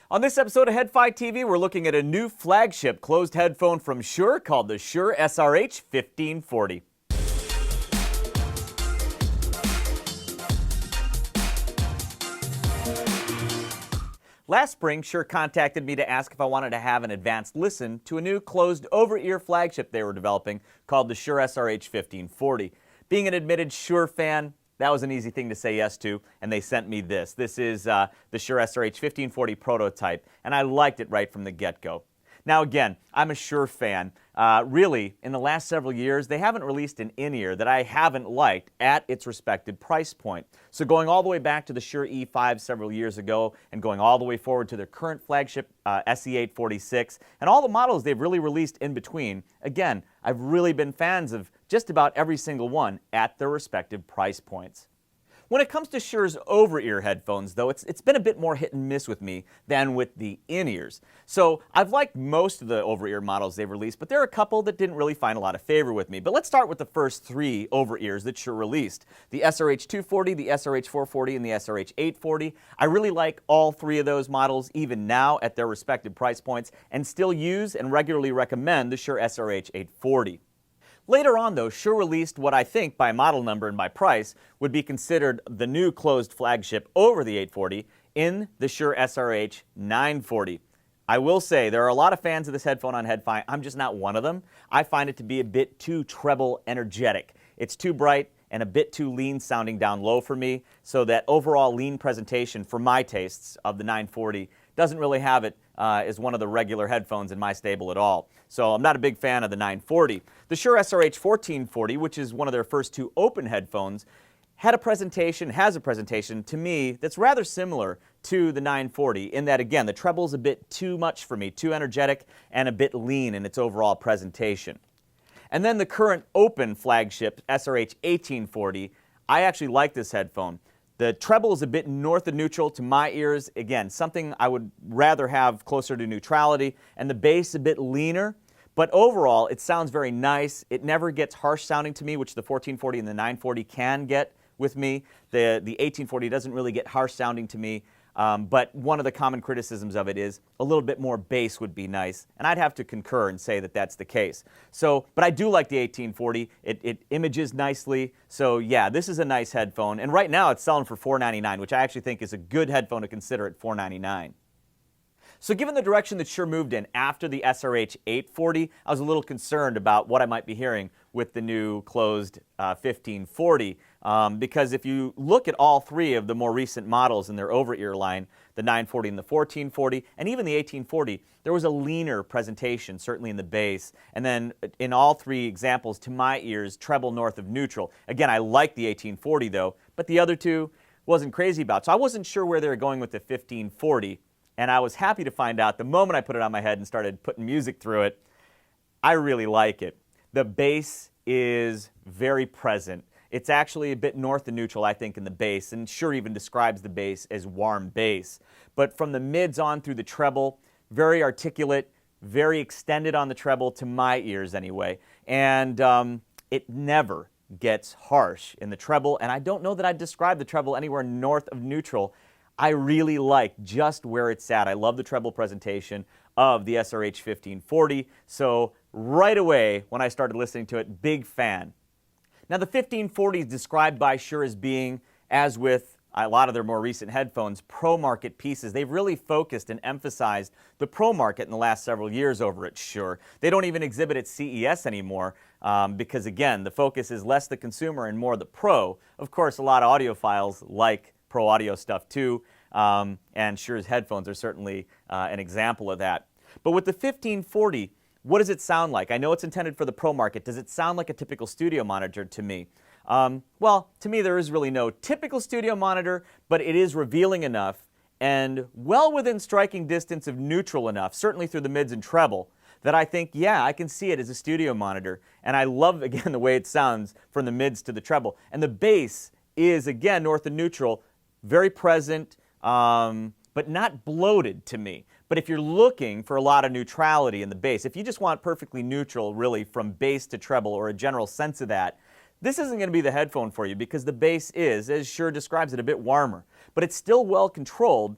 On this episode of HeadFi TV, we're looking at a new flagship closed headphone from Shure called the Shure SRH1540. Last spring, Shure contacted me to ask if I wanted to have an advanced listen to a new closed over-ear flagship they were developing called the Shure SRH1540. Being an admitted Shure fan, that was an easy thing to say yes to, and they sent me this. This is the Shure SRH1540 prototype, and I liked it right from the get-go. Now again, I'm a Shure fan. Really, in the last several years, they haven't released an in-ear that I haven't liked at its respected price point. So going all the way back to the Shure E5 several years ago, and going all the way forward to their current flagship SE846, and all the models they've really released in between, again, I've really been fans of just about every single one at their respective price points. When it comes to Shure's over-ear headphones, though, it's been a bit more hit and miss with me than with the in-ears. So I've liked most of the over-ear models they've released, but there are a couple that didn't really find a lot of favor with me. But let's start with the first three over-ears that Shure released. The SRH240, the SRH440, and the SRH840. I really like all three of those models, even now at their respective price points, and still use and regularly recommend the Shure SRH840. Later on, though, Shure released what I think, by model number and by price, would be considered the new closed flagship over the 840 in the Shure SRH940. I will say, there are a lot of fans of this headphone on HeadFi. I'm just not one of them. I find it to be a bit too treble energetic. It's too bright and a bit too lean sounding down low for me, so that overall lean presentation for my tastes of the 940 doesn't really have it as one of the regular headphones in my stable at all. So I'm not a big fan of the 940. The Shure SRH1440, which is one of their first two open headphones, has a presentation to me that's rather similar to the 940 in that, again, the treble's a bit too much for me, too energetic and a bit lean in its overall presentation. And then the current open flagship, SRH1840, I actually like this headphone. The treble is a bit north of neutral to my ears. Again, something I would rather have closer to neutrality, and the bass a bit leaner. But overall, it sounds very nice. It never gets harsh sounding to me, which the 1440 and the 940 can get with me. The 1840 doesn't really get harsh sounding to me. But one of the common criticisms of it is a little bit more bass would be nice, and I'd have to concur and say that that's the case. But I do like the 1840. It images nicely, so yeah, this is a nice headphone, and right now it's selling for $499, which I actually think is a good headphone to consider at $499. So given the direction that Shure moved in after the SRH840, I was a little concerned about what I might be hearing with the new closed 1540, because if you look at all three of the more recent models in their over-ear line, the 940 and the 1440, and even the 1840, there was a leaner presentation, certainly in the bass, and then in all three examples, to my ears, treble north of neutral. Again, I like the 1840 though, but the other two wasn't crazy about, so I wasn't sure where they were going with the 1540. And I was happy to find out the moment I put it on my head and started putting music through it, I really like it. The bass is very present. It's actually a bit north of neutral, I think, in the bass, and Shure even describes the bass as warm bass. But from the mids on through the treble, very articulate, very extended on the treble, to my ears anyway. And it never gets harsh in the treble, and I don't know that I'd describe the treble anywhere north of neutral. I really like just where it's at. I love the treble presentation of the SRH1540, so right away when I started listening to it, big fan. Now the 1540 is described by Shure as being, as with a lot of their more recent headphones, pro market pieces. They've really focused and emphasized the pro market in the last several years over at Shure. They don't even exhibit at CES anymore because, again, the focus is less the consumer and more the pro. Of course, a lot of audiophiles like pro audio stuff too, and Shure's headphones are certainly an example of that. But with the 1540, what does it sound like? I know it's intended for the pro market. Does it sound like a typical studio monitor to me? Well, to me there is really no typical studio monitor, but it is revealing enough and well within striking distance of neutral enough, certainly through the mids and treble, that I think, yeah, I can see it as a studio monitor. And I love, again, the way it sounds from the mids to the treble. And the bass is, again, north of neutral, very present, but not bloated to me. But if you're looking for a lot of neutrality in the bass, if you just want perfectly neutral, really, from bass to treble, or a general sense of that, this isn't going to be the headphone for you, because the bass is, as Shure describes it, a bit warmer. But it's still well controlled,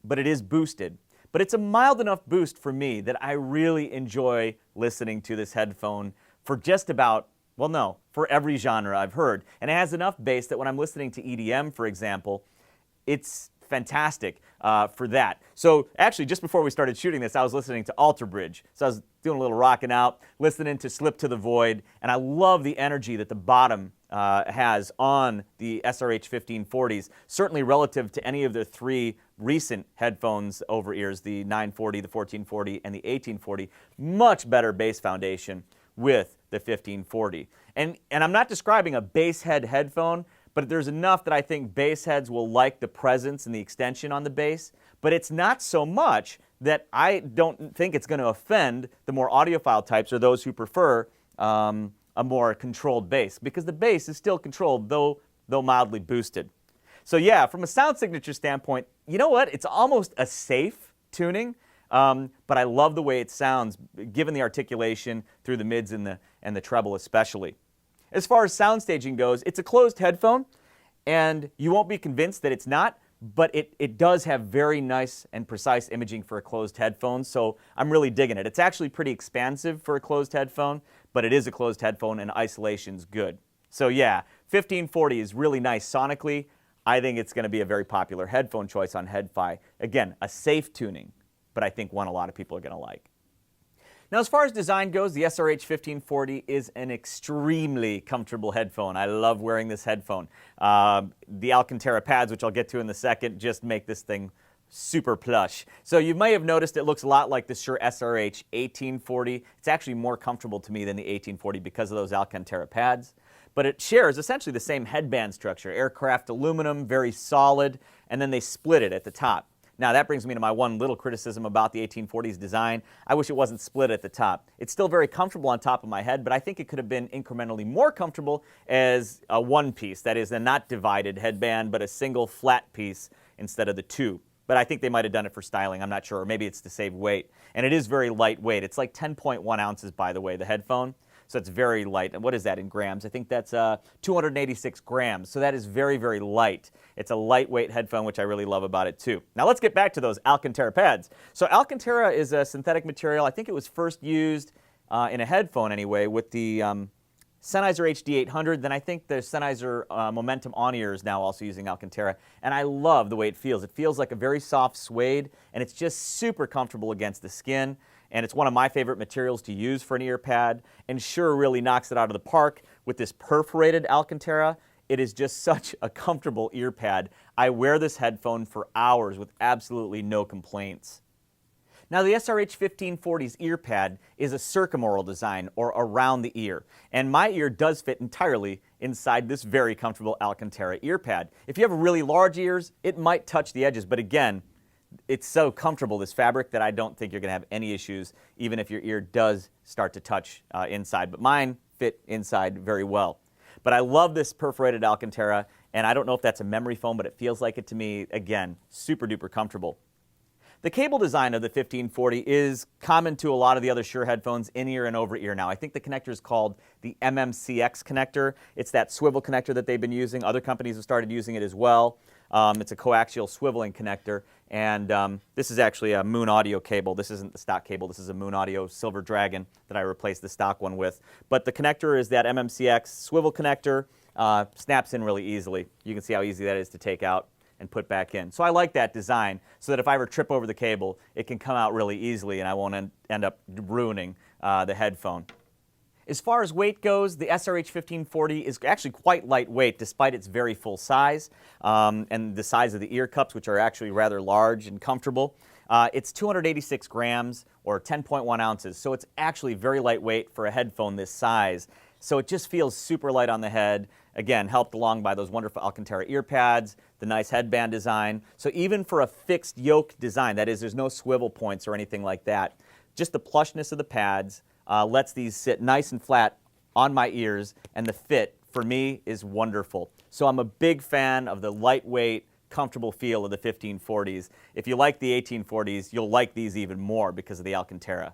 but it is boosted. but it's a mild enough boost for me that I really enjoy listening to this headphone for just about, well, no, for every genre I've heard. And it has enough bass that when I'm listening to EDM, for example, it's fantastic for that. So actually, just before we started shooting this, I was listening to Alter Bridge. So I was doing a little rocking out, listening to Slip to the Void, and I love the energy that the bottom has on the SRH1540s, certainly relative to any of the three recent headphones over ears, the 940, the 1440, and the 1840. Much better bass foundation with the 1540. And I'm not describing a bass head headphone, but there's enough that I think bass heads will like the presence and the extension on the bass, but it's not so much that I don't think it's going to offend the more audiophile types or those who prefer a more controlled bass, because the bass is still controlled, though mildly boosted. So yeah, from a sound signature standpoint, you know what? It's almost a safe tuning, but I love the way it sounds, given the articulation through the mids and the treble especially. As far as sound staging goes, it's a closed headphone, and you won't be convinced that it's not, but it does have very nice and precise imaging for a closed headphone, so I'm really digging it. It's actually pretty expansive for a closed headphone, but it is a closed headphone and isolation's good. So yeah, 1540 is really nice sonically. I think it's going to be a very popular headphone choice on HeadFi. Again, a safe tuning, but I think one a lot of people are going to like. Now, as far as design goes, the SRH1540 is an extremely comfortable headphone. I love wearing this headphone. The Alcantara Pads, which I'll get to in a second, just make this thing super plush. So you may have noticed it looks a lot like the Shure SRH1840. It's actually more comfortable to me than the 1840 because of those Alcantara Pads. But it shares essentially the same headband structure, aircraft aluminum, very solid, and then they split it at the top. Now that brings me to my one little criticism about the 1840's design. I wish it wasn't split at the top. It's still very comfortable on top of my head, but I think it could have been incrementally more comfortable as a one piece, that is a not divided headband, but a single flat piece instead of the two. But I think they might have done it for styling, I'm not sure, or maybe it's to save weight. And it is very lightweight. It's like 10.1 ounces, by the way, the headphone. So it's very light. And what is that in grams? I think that's 286 grams. So that is very, very light. It's a lightweight headphone, which I really love about it too. Now let's get back to those Alcantara pads. So Alcantara is a synthetic material. I think it was first used in a headphone anyway with the Sennheiser HD800. Then I think the Sennheiser Momentum on-ear is now also using Alcantara. And I love the way it feels. It feels like a very soft suede, and it's just super comfortable against the skin. And it's one of my favorite materials to use for an ear pad. And Shure really knocks it out of the park with this perforated Alcantara. It is just such a comfortable ear pad. I wear this headphone for hours with absolutely no complaints. Now the SRH1540's ear pad is a circumaural design, or around the ear. And my ear does fit entirely inside this very comfortable Alcantara ear pad. If you have really large ears, it might touch the edges, but again, it's so comfortable, this fabric, that I don't think you're going to have any issues, even if your ear does start to touch inside. But mine fit inside very well. But I love this perforated Alcantara, and I don't know if that's a memory foam, but it feels like it to me. Again, super duper comfortable. The cable design of the 1540 is common to a lot of the other Shure headphones, in-ear and over-ear now. I think the connector is called the MMCX connector. It's that swivel connector that they've been using. Other companies have started using it as well. It's a coaxial swiveling connector, and this is actually a Moon Audio cable. This isn't the stock cable. This is a Moon Audio Silver Dragon that I replaced the stock one with. But the connector is that MMCX swivel connector. Snaps in really easily. You can see how easy that is to take out and put back in. So I like that design, so that if I ever trip over the cable, it can come out really easily and I won't end up ruining the headphone. As far as weight goes, the SRH1540 is actually quite lightweight despite its very full size and the size of the ear cups, which are actually rather large and comfortable. It's 286 grams or 10.1 ounces, so it's actually very lightweight for a headphone this size. So it just feels super light on the head. Again, helped along by those wonderful Alcantara ear pads, the nice headband design. So even for a fixed yoke design, that is, there's no swivel points or anything like that, just the plushness of the pads lets these sit nice and flat on my ears, and the fit, for me, is wonderful. So I'm a big fan of the lightweight, comfortable feel of the 1540s. If you like the 1840s, you'll like these even more because of the Alcantara.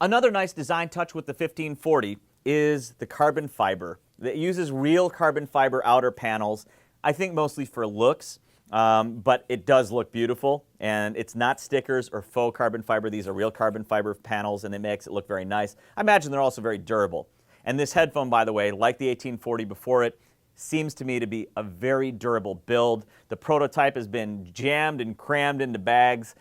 Another nice design touch with the 1540 is the carbon fiber. It uses real carbon fiber outer panels, I think mostly for looks. but it does look beautiful, and it's not stickers or faux carbon fiber. These are real carbon fiber panels, and it makes it look very nice. I imagine they're also very durable. And this headphone, by the way, like the 1840 before it, seems to me to be a very durable build. The prototype has been jammed and crammed into bags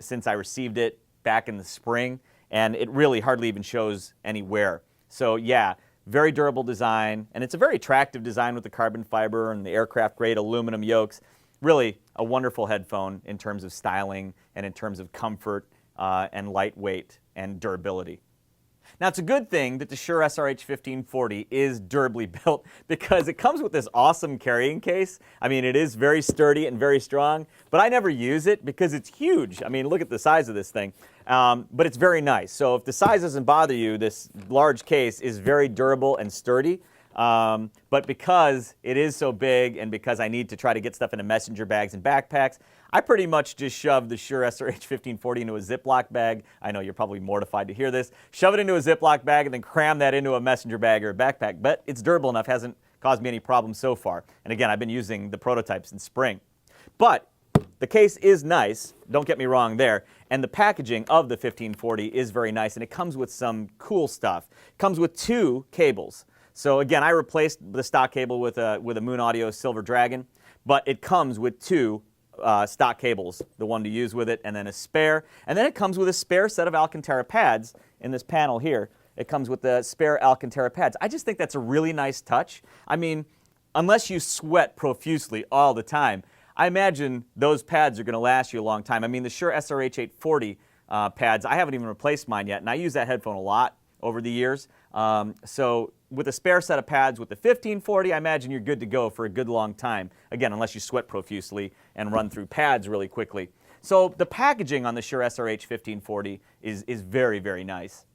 since I received it back in the spring, and it really hardly even shows any wear. So yeah, very durable design, and it's a very attractive design with the carbon fiber and the aircraft-grade aluminum yokes. Really a wonderful headphone in terms of styling and in terms of comfort and lightweight and durability. Now, it's a good thing that the Shure SRH1540 is durably built because it comes with this awesome carrying case. I mean, it is very sturdy and very strong, but I never use it because it's huge. I mean, look at the size of this thing. But it's very nice. So if the size doesn't bother you, this large case is very durable and sturdy. But because it is so big and because I need to try to get stuff into messenger bags and backpacks, I pretty much just shove the Shure SRH1540 into a Ziploc bag. I know you're probably mortified to hear this. Shove it into a Ziploc bag and then cram that into a messenger bag or a backpack. But it's durable enough, hasn't caused me any problems so far. And again, I've been using the prototypes in spring. But the case is nice, don't get me wrong there, and the packaging of the 1540 is very nice, and it comes with some cool stuff. It comes with 2 cables. So again, I replaced the stock cable with a Moon Audio Silver Dragon, but it comes with 2 stock cables, the one to use with it, and then a spare. And then it comes with a spare set of Alcantara pads in this panel here. It comes with the spare Alcantara pads. I just think that's a really nice touch. I mean, unless you sweat profusely all the time, I imagine those pads are going to last you a long time. I mean, the Shure SRH840 pads, I haven't even replaced mine yet, and I use that headphone a lot over the years. So with a spare set of pads with the 1540, I imagine you're good to go for a good long time. Again, unless you sweat profusely and run through pads really quickly. So the packaging on the Shure SRH1540 is very, very nice.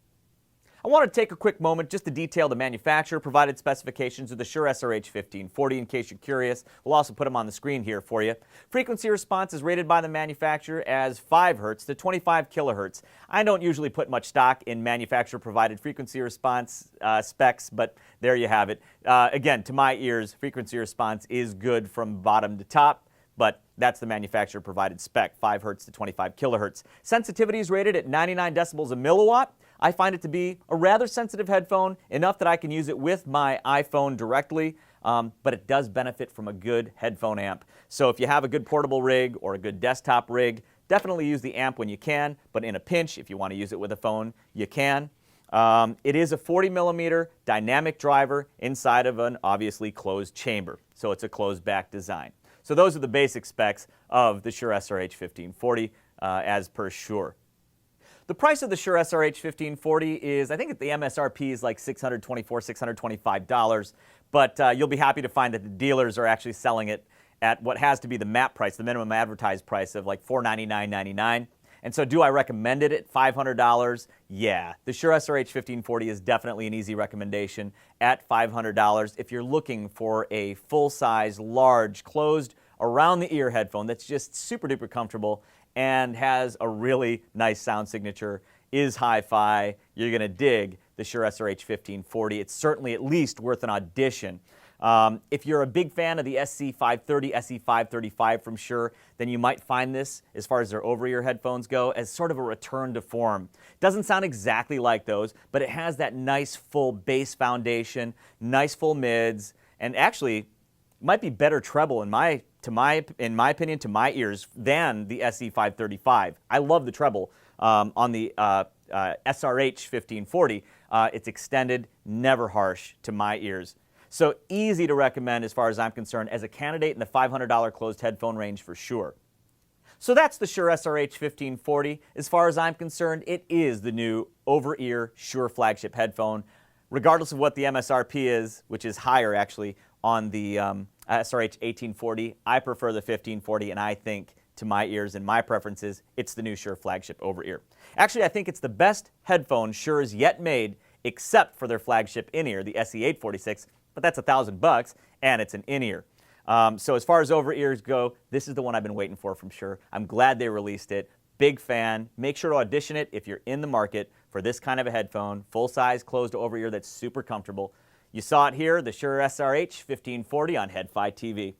I want to take a quick moment just to detail the manufacturer-provided specifications of the Shure SRH1540 in case you're curious. We'll also put them on the screen here for you. Frequency response is rated by the manufacturer as 5 Hz to 25 kHz. I don't usually put much stock in manufacturer-provided frequency response specs, but there you have it. Again, to my ears, frequency response is good from bottom to top, but that's the manufacturer-provided spec, 5 Hz to 25 kHz. Sensitivity is rated at 99 decibels a milliwatt. I find it to be a rather sensitive headphone, enough that I can use it with my iPhone directly, but it does benefit from a good headphone amp. So if you have a good portable rig or a good desktop rig, definitely use the amp when you can, but in a pinch, if you want to use it with a phone, you can. It is a 40mm dynamic driver inside of an obviously closed chamber, so it's a closed back design. So those are the basic specs of the Shure SRH1540 as per Shure. The price of the Shure SRH1540 is, I think the MSRP is like $624, $625, but you'll be happy to find that the dealers are actually selling it at what has to be the MAP price, the minimum advertised price of like $499.99. And so do I recommend it at $500? Yeah, the Shure SRH1540 is definitely an easy recommendation at $500 if you're looking for a full-size, large, closed, around-the-ear headphone that's just super duper comfortable and has a really nice sound signature, is hi-fi. You're going to dig the Shure SRH1540. It's certainly at least worth an audition. If you're a big fan of the SC530, SC535 from Shure, then you might find this, as far as their over-ear headphones go, as sort of a return to form. Doesn't sound exactly like those, but it has that nice full bass foundation, nice full mids, and actually might be better treble in my opinion, to my ears, than the SC535. I love the treble on the SRH1540. It's extended, never harsh to my ears. So easy to recommend as far as I'm concerned as a candidate in the $500 closed headphone range for Shure. So that's the Shure SRH1540. As far as I'm concerned, it is the new over-ear Shure flagship headphone. Regardless of what the MSRP is, which is higher actually on the SRH1840, I prefer the 1540, and I think, to my ears and my preferences, it's the new Shure flagship over-ear. Actually, I think it's the best headphone Shure has yet made, except for their flagship in-ear, the SE846, but that's $1,000, and it's an in-ear. So as far as over-ears go, this is the one I've been waiting for from Shure. I'm glad they released it. Big fan. Make sure to audition it if you're in the market for this kind of a headphone, full-size, closed over-ear that's super comfortable. You saw it here, the Shure SRH1540 on HeadFi TV.